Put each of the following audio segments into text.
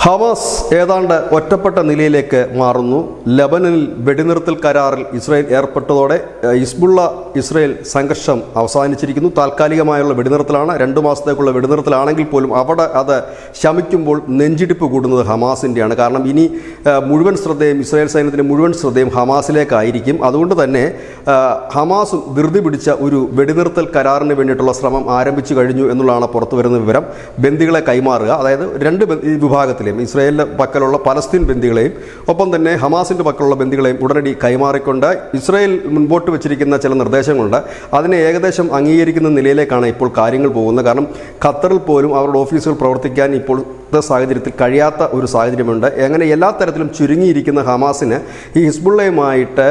Hamas ഏതാണ്ട് ഒറ്റപ്പെട്ട നിലയിലേക്ക് മാറുന്നു. ലബനനിൽ വെടിനിർത്തൽ കരാറിൽ ഇസ്രായേൽ ഏർപ്പെട്ടതോടെ ഹിസ്ബുള്ള ഇസ്രായേൽ സംഘർഷം അവസാനിച്ചിരിക്കുന്നു. താൽക്കാലികമായുള്ള വെടിനിർത്തലാണ്, 2 മാസത്തേക്കുള്ള വെടിനിർത്തലാണെങ്കിൽ പോലും അവിടെ അത് ശമിക്കുമ്പോൾ നെഞ്ചിടിപ്പ് കൂടുന്നത് ഹമാസിൻ്റെയാണ്. കാരണം ഇനി മുഴുവൻ ശ്രദ്ധയും ഇസ്രായേൽ സൈന്യത്തിൻ്റെ മുഴുവൻ ശ്രദ്ധയും ഹമാസിലേക്കായിരിക്കും. അതുകൊണ്ട് തന്നെ ഹമാസും ധൃതി പിടിച്ച ഒരു വെടിനിർത്തൽ കരാറിന് വേണ്ടിയിട്ടുള്ള ശ്രമം ആരംഭിച്ചു കഴിഞ്ഞു എന്നുള്ളതാണ് പുറത്തു വരുന്ന വിവരം. ബന്ദികളെ കൈമാറുക, അതായത് 2 വിഭാഗത്തിലെയും ഇസ്രായേലിൻ്റെ പക്കലുള്ള പലസ്തീൻ ബന്ദികളെയും ഒപ്പം തന്നെ ഹമാസിൻ്റെ പക്കലുള്ള ബന്ദികളെയും ഉടനടി കൈമാറിക്കൊണ്ട് ഇസ്രായേൽ മുൻപോട്ട് വെച്ചിരിക്കുന്ന ചില നിർദ്ദേശങ്ങളുണ്ട്. അതിനെ ഏകദേശം അംഗീകരിക്കുന്ന നിലയിലേക്കാണ് ഇപ്പോൾ കാര്യങ്ങൾ പോകുന്നത്. കാരണം ഖത്തറിൽ പോലും അവരുടെ ഓഫീസുകൾ പ്രവർത്തിക്കാൻ ഇപ്പോൾ സാഹചര്യത്തിൽ കഴിയാത്ത ഒരു സാഹചര്യമുണ്ട്. അങ്ങനെ എല്ലാ തരത്തിലും ചുരുങ്ങിയിരിക്കുന്ന ഹമാസിന് ഈ ഹിസ്ബുള്ളയുമായിട്ട്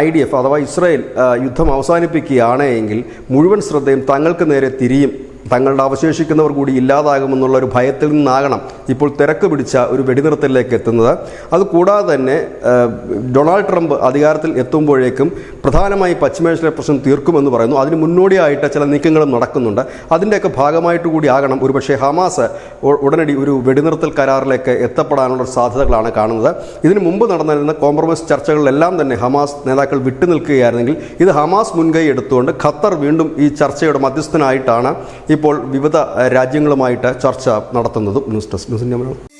IDF അഥവാ ഇസ്രായേൽ യുദ്ധം അവസാനിപ്പിക്കുകയാണ് എങ്കിൽ മുഴുവൻ ശ്രദ്ധയും തങ്ങൾക്ക് നേരെ തിരിയും, തങ്ങളുടെ അവശേഷിക്കുന്നവർ കൂടി ഇല്ലാതാകുമെന്നുള്ള ഒരു ഭയത്തിൽ നിന്നാകണം ഇപ്പോൾ തിരക്ക് പിടിച്ച ഒരു വെടിനിർത്തലിലേക്ക് എത്തുന്നത്. അതുകൂടാതെ തന്നെ ഡൊണാൾഡ് ട്രംപ് അധികാരത്തിൽ എത്തുമ്പോഴേക്കും പ്രധാനമായി പശ്ചിമേഷ്യയിലെ പ്രശ്നം തീർക്കുമെന്ന് പറയുന്നു. അതിന് മുന്നോടിയായിട്ട് ചില നീക്കങ്ങളും നടക്കുന്നുണ്ട്. അതിൻ്റെയൊക്കെ ഭാഗമായിട്ട് കൂടി ആകണം ഒരുപക്ഷെ ഹമാസ് ഉടനടി ഒരു വെടിനിർത്തൽ കരാറിലേക്ക് എത്തപ്പെടാനുള്ള സാധ്യതകളാണ് കാണുന്നത്. ഇതിനു മുമ്പ് നടന്നിരുന്ന കോംപ്രമൈസ് ചർച്ചകളിലെല്ലാം തന്നെ ഹമാസ് നേതാക്കൾ വിട്ടുനിൽക്കുകയായിരുന്നെങ്കിൽ ഇത് ഹമാസ് മുൻകൈ എടുത്തുകൊണ്ട് ഖത്തർ വീണ്ടും ഈ ചർച്ചയുടെ മധ്യസ്ഥനായിട്ടാണ് ഇപ്പോൾ വിവിധ രാജ്യങ്ങളുമായിട്ട് ചർച്ച നടത്തുന്നതും. News desk news India Malayalam.